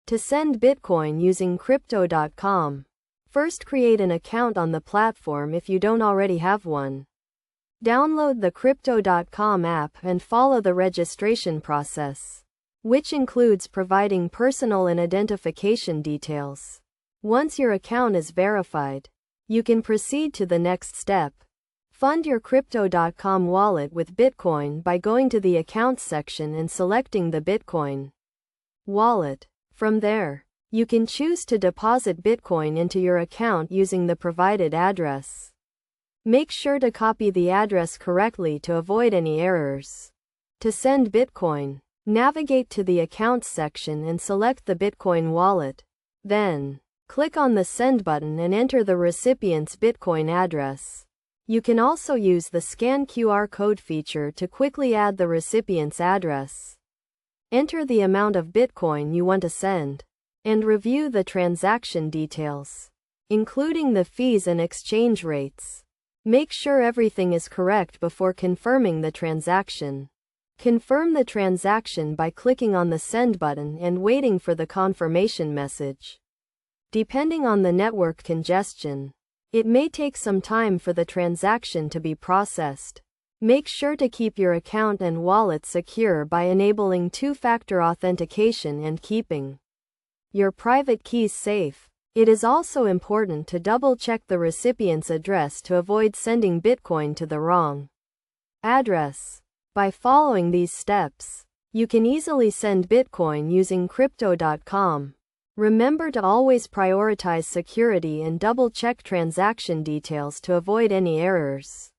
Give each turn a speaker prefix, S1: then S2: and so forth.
S1: To send Bitcoin using Crypto.com. First, create an account on the platform if you don't already have one. Download the Crypto.com app and follow the registration process, which includes providing personal and identification details. Once your account is verified, you can proceed to the next step. Fund your Crypto.com wallet with Bitcoin by going to the Accounts section and selecting the Bitcoin wallet. From there, you can choose to deposit Bitcoin into your account using the provided address. Make sure to copy the address correctly to avoid any errors. To send Bitcoin, navigate to the Accounts section and select the Bitcoin wallet. Then, click on the Send button and enter the recipient's Bitcoin address. You can also use the Scan QR code feature to quickly add the recipient's address. Enter the amount of Bitcoin you want to send, and review the transaction details, including the fees and exchange rates. Make sure everything is correct before confirming the transaction. Confirm the transaction by clicking on the Send button and waiting for the confirmation message. Depending on the network congestion, it may take some time for the transaction to be processed. Make sure to keep your account and wallet secure by enabling two-factor authentication and keeping your private keys safe. It is also important to double-check the recipient's address to avoid sending Bitcoin to the wrong address. By following these steps, you can easily send Bitcoin using Crypto.com. Remember to always prioritize security and double-check transaction details to avoid any errors.